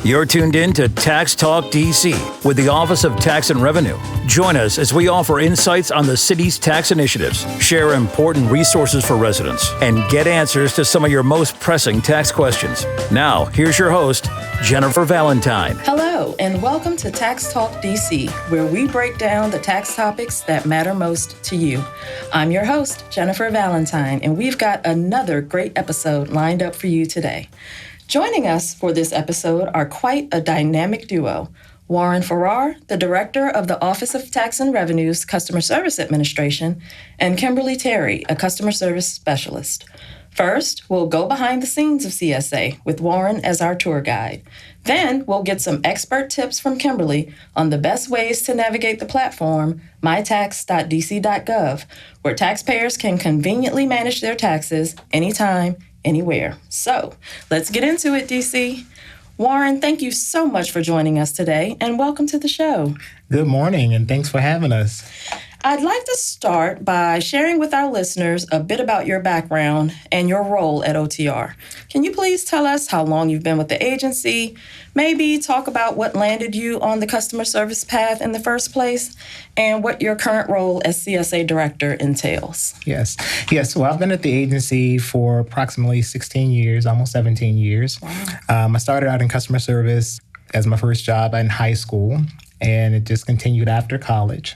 You're tuned in to Tax Talk DC with the Office of Tax and Revenue. Join us as we offer insights on the city's tax initiatives, share important resources for residents, and get answers to some of your most pressing tax questions. Now, here's your host, Jennifer Valentine. Hello, and welcome to Tax Talk DC, where we break down the tax topics that matter most to you. I'm your host, Jennifer Valentine, and we've got another great episode lined up for you today. Joining us for this episode are quite a dynamic duo. Warren Farrar, the Director of the Office of Tax and Revenue's Customer Service Administration, and Kimberly Terry, a Customer Service Specialist. First, we'll go behind the scenes of CSA with Warren as our tour guide. Then, we'll get some expert tips from Kimberly on the best ways to navigate the platform, mytax.dc.gov, where taxpayers can conveniently manage their taxes anytime, anywhere. So, let's get into it, DC. Warren, thank you so much for joining us today, and welcome to the show. Good morning, and thanks for having us. I'd like to start by sharing with our listeners a bit about your background and your role at OTR. Can you please tell us how long you've been with the agency? Maybe talk about what landed you on the customer service path in the first place and what your current role as CSA Director entails. Yes. Well, I've been at the agency for approximately 16 years, almost 17 years. Wow. I started out in customer service as my first job in high school, and it just continued after college.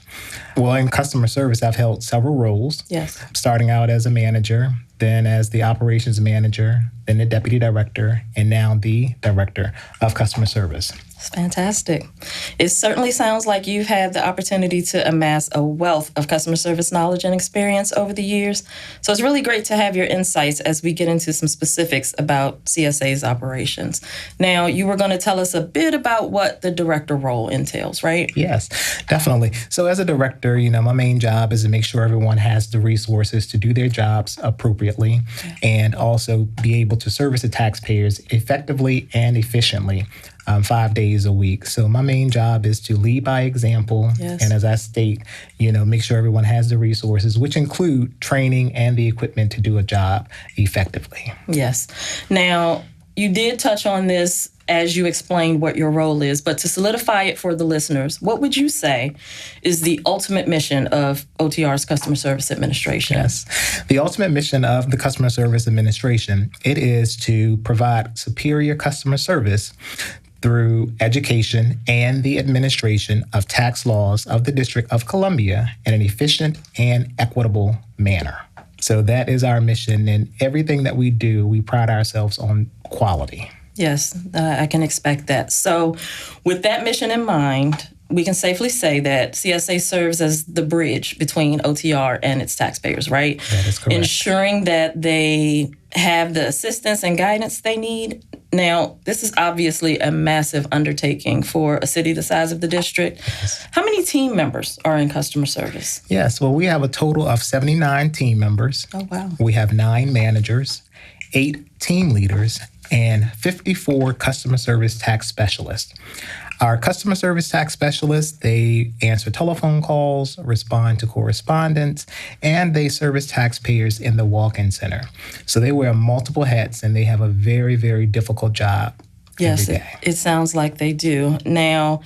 Well, in customer service, I've held several roles. Yes. Starting out as a manager, then as the operations manager, then the deputy director, and now the director of customer service. That's fantastic. It certainly sounds like you've had the opportunity to amass a wealth of customer service knowledge and experience over the years. So it's really great to have your insights as we get into some specifics about CSA's operations. Now, you were going to tell us a bit about what the director role entails, right? Yes, definitely. So as a director, my main job is to make sure everyone has the resources to do their jobs appropriately and also be able to service the taxpayers effectively and efficiently 5 days a week. So my main job is to lead by example. Yes. And as I state, make sure everyone has the resources, which include training and the equipment to do a job effectively. Yes. Now, you did touch on this as you explained what your role is, but to solidify it for the listeners, what would you say is the ultimate mission of OTR's Customer Service Administration? Yes. The ultimate mission of the Customer Service Administration, it is to provide superior customer service through education and the administration of tax laws of the District of Columbia in an efficient and equitable manner. So that is our mission, and everything that we do, we pride ourselves on quality. Yes, I can expect that. So with that mission in mind, we can safely say that CSA serves as the bridge between OTR and its taxpayers, right? That is correct. Ensuring that they have the assistance and guidance they need. Now, this is obviously a massive undertaking for a city the size of the district. Yes. How many team members are in customer service? Yes, well, we have a total of 79 team members. Oh, wow. We have 9 managers, 8 team leaders, and 54 customer service tax specialists. Our customer service tax specialists, they answer telephone calls, respond to correspondence, and they service taxpayers in the walk-in center. So they wear multiple hats, and they have a very, very difficult job Yes, every day. it sounds like they do. Now,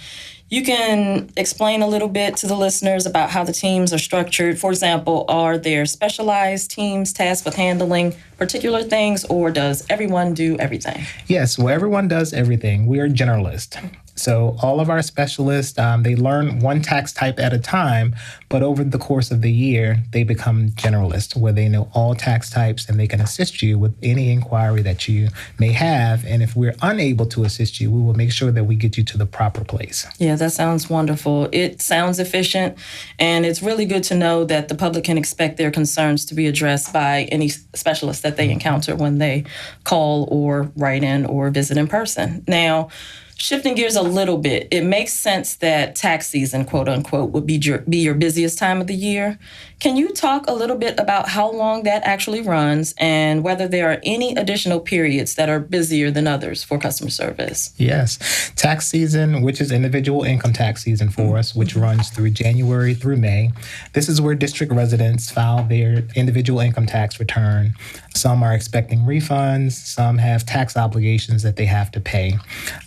you can explain a little bit to the listeners about how the teams are structured. For example, are there specialized teams tasked with handling particular things, or does everyone do everything? Yes, well, everyone does everything. We are generalists. So all of our specialists, they learn one tax type at a time, but over the course of the year, they become generalists where they know all tax types and they can assist you with any inquiry that you may have. And if we're unable to assist you, we will make sure that we get you to the proper place. Yeah, that sounds wonderful. It sounds efficient, and it's really good to know that the public can expect their concerns to be addressed by any specialist that they encounter when they call or write in or visit in person. Now, shifting gears a little bit, it makes sense that tax season, quote unquote, would be your busiest time of the year. Can you talk a little bit about how long that actually runs and whether there are any additional periods that are busier than others for customer service? Yes. Tax season, which is individual income tax season for us, which runs through January through May. This is where district residents file their individual income tax return. Some are expecting refunds. Some have tax obligations that they have to pay.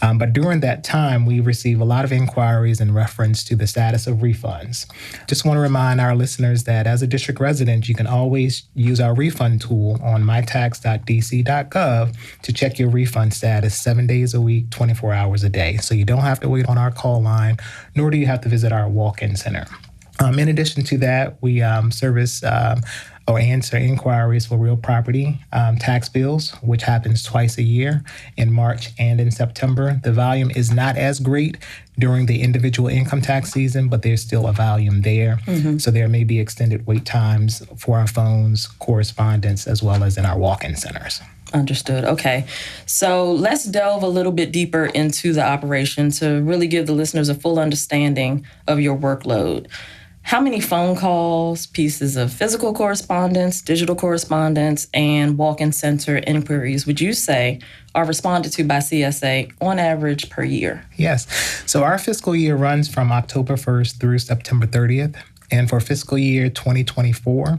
But during during that time, we receive a lot of inquiries in reference to the status of refunds. Just want to remind our listeners that as a district resident, you can always use our refund tool on mytax.dc.gov to check your refund status 7 days a week, 24 hours a day. So you don't have to wait on our call line, nor do you have to visit our walk-in center. In addition to that, we service or answer inquiries for real property tax bills, which happens twice a year in March and in September. The volume is not as great during the individual income tax season, but there's still a volume there. So there may be extended wait times for our phones, correspondence, as well as in our walk-in centers. Understood. Okay. So let's delve a little bit deeper into the operation to really give the listeners a full understanding of your workload. How many phone calls, pieces of physical correspondence, digital correspondence, and walk-in center inquiries would you say are responded to by CSA on average per year? Yes. So our fiscal year runs from October 1st through September 30th. And for fiscal year 2024,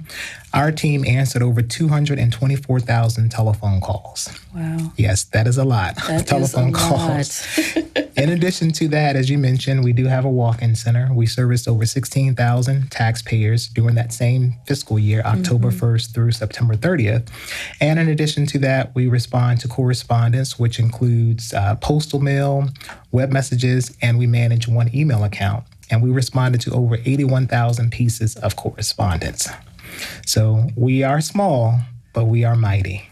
our team answered over 224,000 telephone calls. Wow. Yes, that is a lot of telephone calls. In addition to that, as you mentioned, we do have a walk-in center. We serviced over 16,000 taxpayers during that same fiscal year, October 1st through September 30th. And in addition to that, we respond to correspondence, which includes postal mail, web messages, and we manage one email account. And we responded to over 81,000 pieces of correspondence. So we are small, but we are mighty.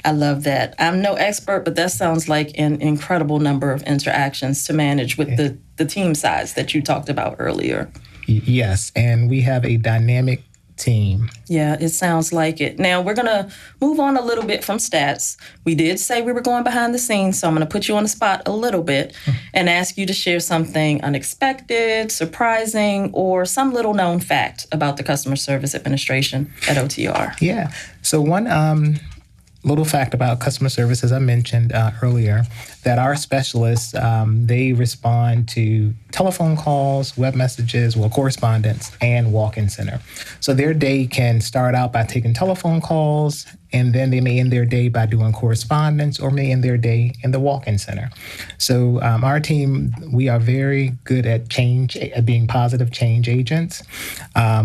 I love that. I'm no expert, but that sounds like an incredible number of interactions to manage with the team size that you talked about earlier. Yes, and we have a dynamic team. Yeah, it sounds like it. Now, we're going to move on a little bit from stats. We did say we were going behind the scenes, so I'm going to put you on the spot a little bit and ask you to share something unexpected, surprising, or some little known fact about the Customer Service Administration at OTR. Yeah. So one little fact about customer service, as I mentioned earlier, that our specialists, they respond to telephone calls, web messages, correspondence, and walk-in center. So their day can start out by taking telephone calls, and then they may end their day by doing correspondence, or may end their day in the walk-in center. So our team, we are very good at being positive change agents.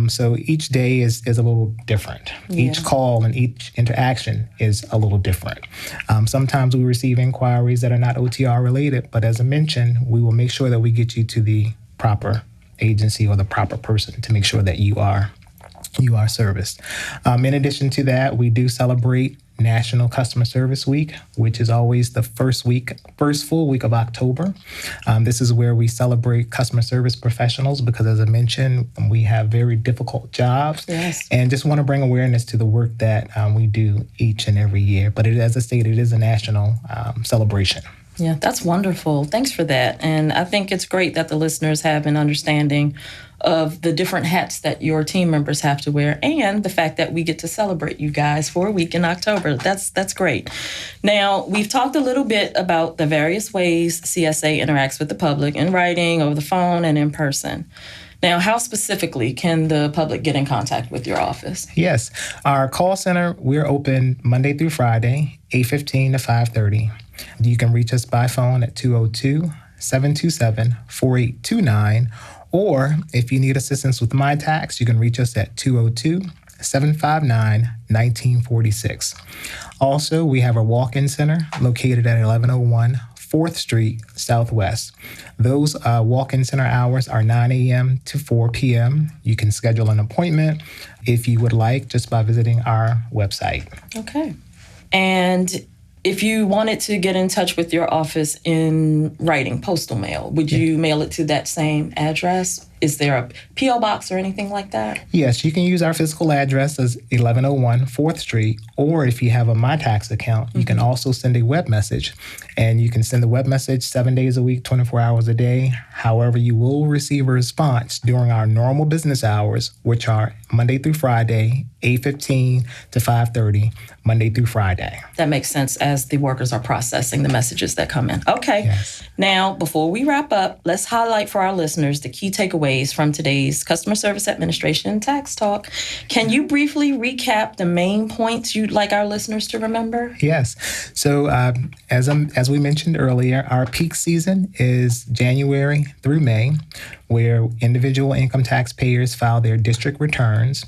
So each day is a little different. Yeah. Each call and each interaction is a little different. Sometimes we receive inquiries that are not OTR related, but as I mentioned, we will make sure that we get you to the proper agency or the proper person to make sure that you are serviced. In addition to that, we do celebrate National Customer Service Week, which is always the first full week of October. This is where we celebrate customer service professionals because, as I mentioned, we have very difficult jobs. Yes. And just want to bring awareness to the work that we do each and every year. But as I stated, it is a national celebration. Yeah, that's wonderful. Thanks for that. And I think it's great that the listeners have an understanding of the different hats that your team members have to wear and the fact that we get to celebrate you guys for a week in October. That's great. Now, we've talked a little bit about the various ways CSA interacts with the public in writing, over the phone, and in person. Now, how specifically can the public get in contact with your office? Yes. Our call center, we're open Monday through Friday, 8:15 to 5:30. You can reach us by phone at 202-727-4829. Or if you need assistance with MyTax, you can reach us at 202-759-1946. Also, we have a walk-in center located at 1101 4th Street Southwest. Those walk-in center hours are 9 a.m. to 4 p.m. You can schedule an appointment if you would like just by visiting our website. Okay. And if you wanted to get in touch with your office in writing, postal mail, would you mail it to that same address? Is there a P.O. box or anything like that? Yes, you can use our physical address as 1101 4th Street, or if you have a MyTax account, you can also send a web message. And you can send the web message 7 days a week, 24 hours a day. However, you will receive a response during our normal business hours, which are Monday through Friday, 8:15 to 5:30, Monday through Friday. That makes sense as the workers are processing the messages that come in. Okay. Yes. Now, before we wrap up, let's highlight for our listeners the key takeaways takeaways from today's Customer Service Administration Tax Talk. Can you briefly recap the main points you'd like our listeners to remember? Yes. So as we mentioned earlier, our peak season is January through May, where individual income taxpayers file their district returns.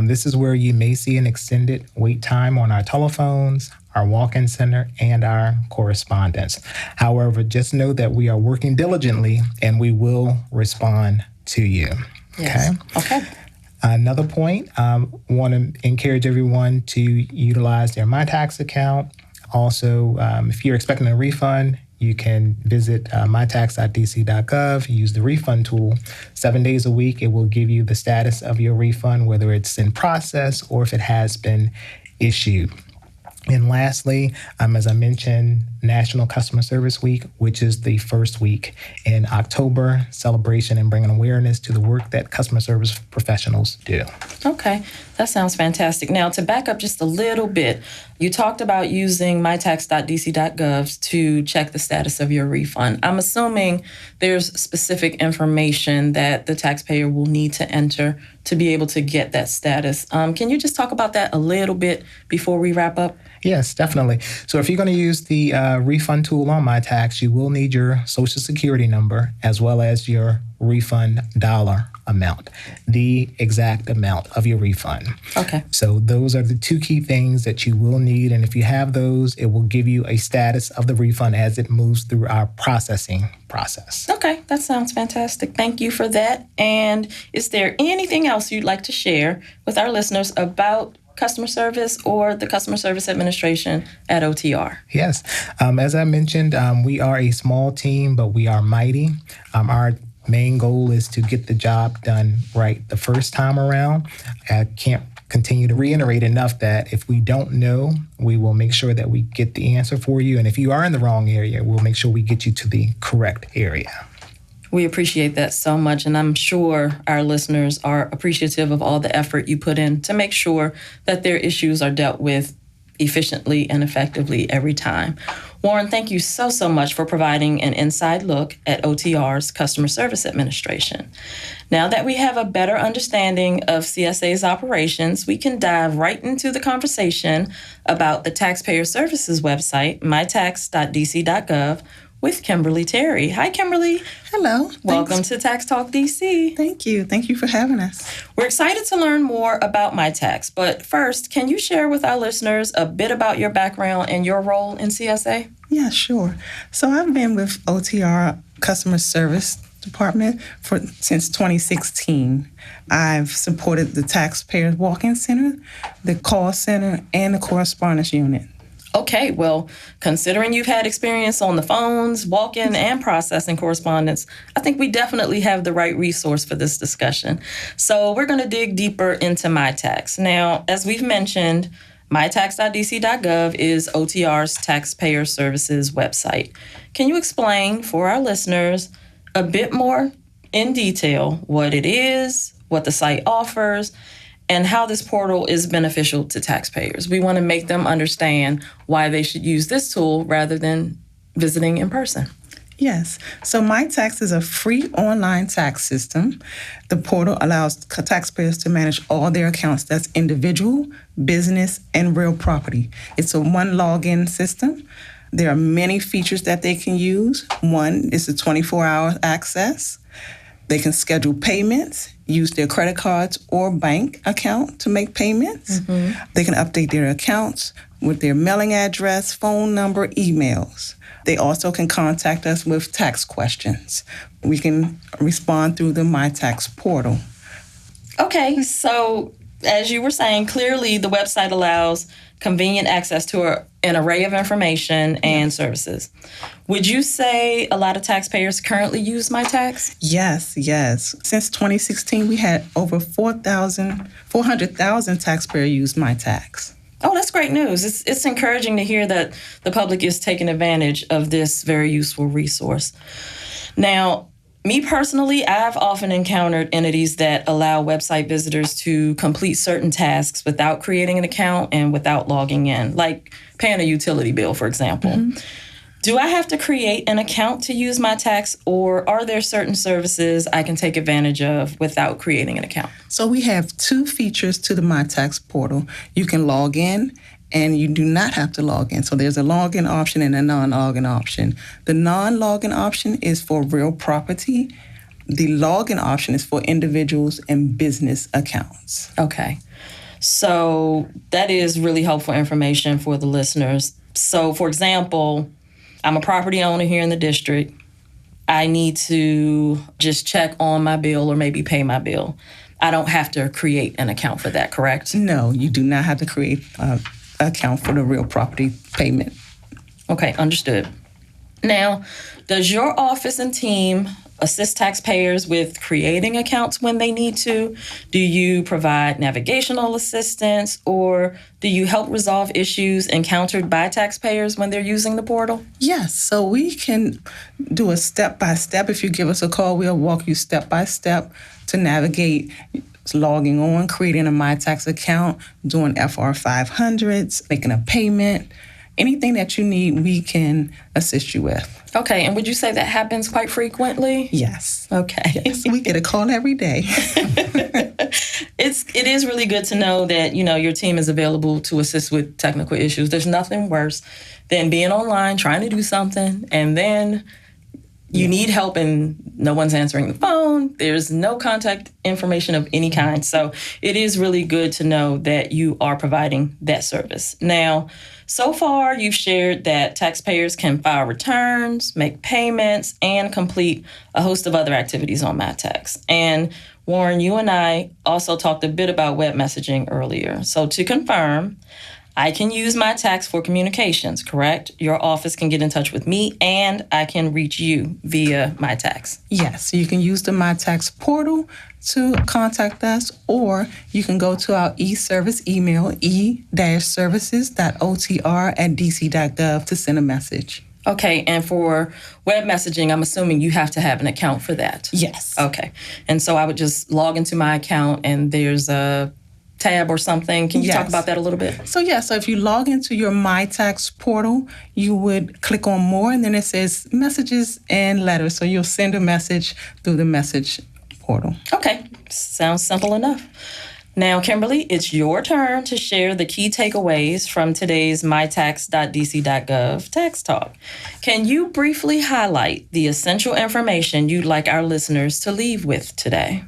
This is where you may see an extended wait time on our telephones, our walk-in center, and our correspondence. However, just know that we are working diligently and we will respond to you. Yes. Okay. Another point, want to encourage everyone to utilize their MyTax account. Also, if you're expecting a refund, you can visit mytax.dc.gov, use the refund tool. 7 days a week, it will give you the status of your refund, whether it's in process or if it has been issued. And lastly, as I mentioned, National Customer Service Week, which is the first week in October, celebration and bringing awareness to the work that customer service professionals do. Okay, that sounds fantastic. Now, to back up just a little bit, you talked about using mytax.dc.gov to check the status of your refund. I'm assuming there's specific information that the taxpayer will need to enter to be able to get that status. Can you just talk about that a little bit before we wrap up? Yes, definitely. So if you're going to use the refund tool on MyTax, you will need your Social Security number as well as your refund dollar amount, the exact amount of your refund. Okay. So those are the two key things that you will need. And if you have those, it will give you a status of the refund as it moves through our processing process. Okay, that sounds fantastic. Thank you for that. And is there anything else you'd like to share with our listeners about customer service or the Customer Service Administration at OTR? Yes. As I mentioned, we are a small team, but we are mighty. Our main goal is to get the job done right the first time around. I can't continue to reiterate enough that if we don't know, we will make sure that we get the answer for you. And if you are in the wrong area, we'll make sure we get you to the correct area. We appreciate that so much, and I'm sure our listeners are appreciative of all the effort you put in to make sure that their issues are dealt with efficiently and effectively every time. Warren, thank you so much for providing an inside look at OTR's Customer Service Administration. Now that we have a better understanding of CSA's operations, we can dive right into the conversation about the Taxpayer Services website, mytax.dc.gov, with Kimberly Terry. Hi, Kimberly. Hello. Welcome to Tax Talk DC. Thank you. Thank you for having us. We're excited to learn more about MyTax, but first, can you share with our listeners a bit about your background and your role in CSA? Yeah, sure. So I've been with OTR Customer Service Department since 2016. I've supported the Taxpayers Walk-in Center, the call center, and the correspondence unit. Okay, well, considering you've had experience on the phones, walk-in, and processing correspondence, I think we definitely have the right resource for this discussion. So we're going to dig deeper into MyTax. Now, as we've mentioned, mytax.dc.gov is OTR's Taxpayer Services website. Can you explain for our listeners a bit more in detail what it is, what the site offers, and how this portal is beneficial to taxpayers? We want to make them understand why they should use this tool rather than visiting in person. Yes. So MyTax is a free online tax system. The portal allows taxpayers to manage all their accounts. That's individual, business, and real property. It's a one login system. There are many features that they can use. One is the 24-hour access. They can schedule payments, use their credit cards or bank account to make payments. Mm-hmm. They can update their accounts with their mailing address, phone number, emails. They also can contact us with tax questions. We can respond through the MyTax portal. Okay, so as you were saying, clearly the website allows convenient access to an array of information and services. Would you say a lot of taxpayers currently use MyTax? Yes. Since 2016, we had over 400,000 taxpayers use MyTax. Oh, that's great news. It's encouraging to hear that the public is taking advantage of this very useful resource. Now, me personally, I've often encountered entities that allow website visitors to complete certain tasks without creating an account and without logging in, like paying a utility bill, for example. Mm-hmm. Do I have to create an account to use MyTax, or are there certain services I can take advantage of without creating an account? So we have 2 features to the MyTax portal. You can log in, and you do not have to log in. So there's a login option and a non-login option. The non-login option is for real property. The login option is for individuals and business accounts. Okay. So that is really helpful information for the listeners. So, for example, I'm a property owner here in the district. I need to just check on my bill or maybe pay my bill. I don't have to create an account for that, correct? No, you do not have to create an account for the real property payment. Okay, understood. Now, does your office and team assist taxpayers with creating accounts when they need to? Do you provide navigational assistance, or do you help resolve issues encountered by taxpayers when they're using the portal? Yes, so we can do a step-by-step. If you give us a call, we'll walk you step-by-step to navigate logging on, creating a MyTax account, doing FR 500s, making a payment. Anything that you need, we can assist you with. Okay, and would you say that happens quite frequently? Yes. Okay. Yes, we get a call every day. It is really good to know that, your team is available to assist with technical issues. There's nothing worse than being online, trying to do something, and then you need help and no one's answering the phone. There's no contact information of any kind. So it is really good to know that you are providing that service. Now, so far, you've shared that taxpayers can file returns, make payments, and complete a host of other activities on MyTax. And Warren, you and I also talked a bit about web messaging earlier. So to confirm, I can use MyTax for communications, correct? Your office can get in touch with me, and I can reach you via MyTax. Yes, you can use the MyTax portal to contact us, or you can go to our e-service email, e-services.otr@dc.gov to send a message. Okay, and for web messaging, I'm assuming you have to have an account for that? Yes. Okay, and so I would just log into my account, and there's a tab or something. Can you talk about that a little bit? So if you log into your MyTax portal, you would click on more, and then it says messages and letters. So you'll send a message through the message portal. Okay, sounds simple enough. Now, Kimberly, it's your turn to share the key takeaways from today's mytax.dc.gov Tax Talk. Can you briefly highlight the essential information you'd like our listeners to leave with today?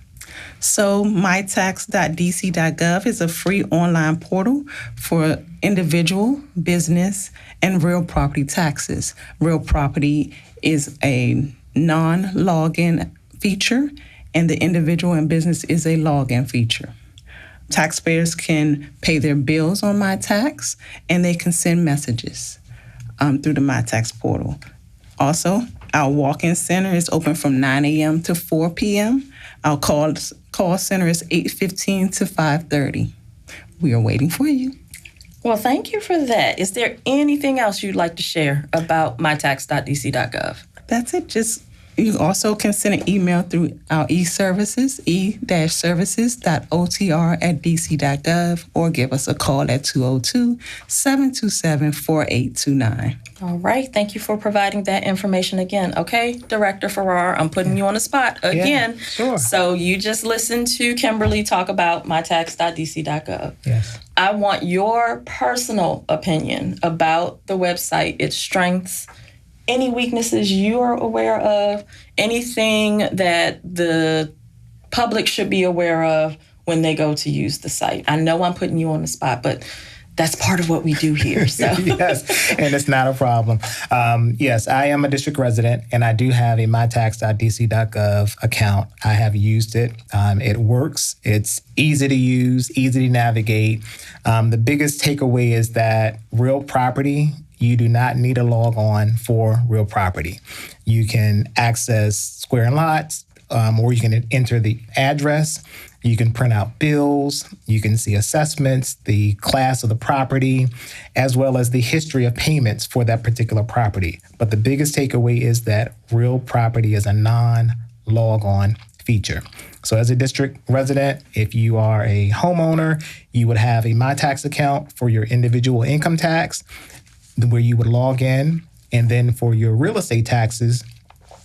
So mytax.dc.gov is a free online portal for individual, business, and real property taxes. Real property is a non-login feature, and the individual and business is a login feature. Taxpayers can pay their bills on MyTax, and they can send messages through the MyTax portal. Also, our walk-in center is open from 9 a.m. to 4 p.m. Our call center is 8:15 to 5:30. We are waiting for you. Well, thank you for that. Is there anything else you'd like to share about mytax.dc.gov? That's it. You also can send an email through our e-services, e-services.otr@dc.gov, or give us a call at 202-727-4829. All right. Thank you for providing that information again. Okay, Director Farrar, I'm putting you on the spot again. Yeah, sure. So you just listened to Kimberly talk about mytax.dc.gov. Yes. I want your personal opinion about the website, its strengths, any weaknesses you are aware of, anything that the public should be aware of when they go to use the site. I know I'm putting you on the spot, but that's part of what we do here. So. Yes, and it's not a problem. Yes, I am a district resident, and I do have a mytax.dc.gov account. I have used it. It works. It's easy to use, easy to navigate. The biggest takeaway is that real property, you do not need a log on for real property. You can access square and lots, or you can enter the address. You can print out bills. You can see assessments, the class of the property, as well as the history of payments for that particular property. But the biggest takeaway is that real property is a non-log-on feature. So as a district resident, if you are a homeowner, you would have a MyTax account for your individual income tax, where you would log in And then for your real estate taxes,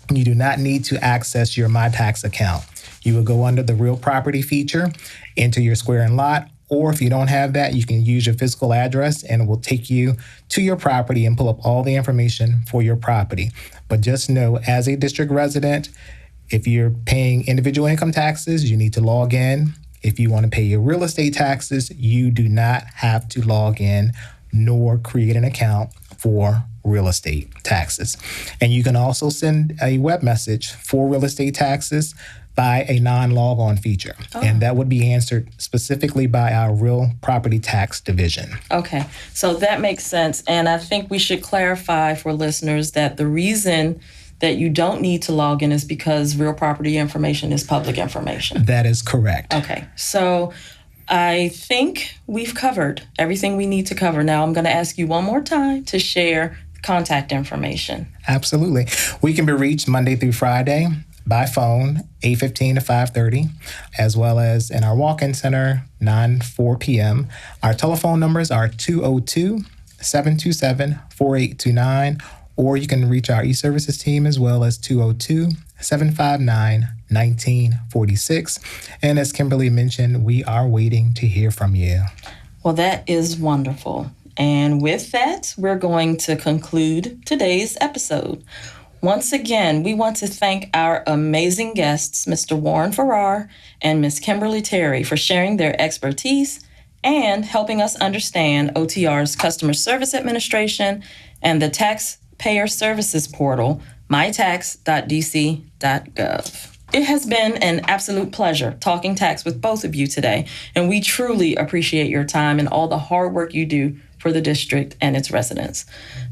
you do not need to access your MyTax account. You will go under the real property feature, enter your square and lot, or if you don't have that, you can use your physical address and it will take you to your property and pull up all the information for your property. But just know, as a district resident, if you're paying individual income taxes, you need to log in. If you want to pay your real estate taxes, you do not have to log in nor create an account for real estate taxes. And you can also send a web message for real estate taxes by a non-log-on feature. And that would be answered specifically by our real property tax division. Okay, so that makes sense. And I think we should clarify for listeners that the reason that you don't need to log in is because real property information is public information. That is correct. Okay, so I think we've covered everything we need to cover. Now I'm going to ask you one more time to share contact information. Absolutely. We can be reached Monday through Friday by phone, 8:15 to 5:30, as well as in our walk-in center, 9 to 4 p.m. Our telephone numbers are 202-727-4829, or you can reach our e-services team as well as 202-759-1946. And as Kimberly mentioned, we are waiting to hear from you. Well, that is wonderful. And with that, we're going to conclude today's episode. Once again, we want to thank our amazing guests, Mr. Warren Farrar and Ms. Kimberly Terry, for sharing their expertise and helping us understand OTR's Customer Service Administration and the Taxpayer Services Portal, mytax.dc.gov. It has been an absolute pleasure talking tax with both of you today, and we truly appreciate your time and all the hard work you do for the district and its residents.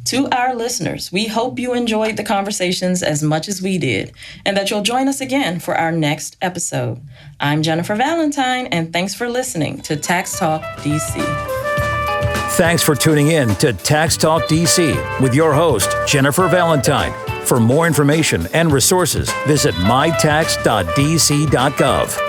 To our listeners, we hope you enjoyed the conversations as much as we did, and that you'll join us again for our next episode. I'm Jennifer Valentine, and thanks for listening to Tax Talk DC. Thanks for tuning in to Tax Talk DC with your host, Jennifer Valentine. For more information and resources, visit mytax.dc.gov.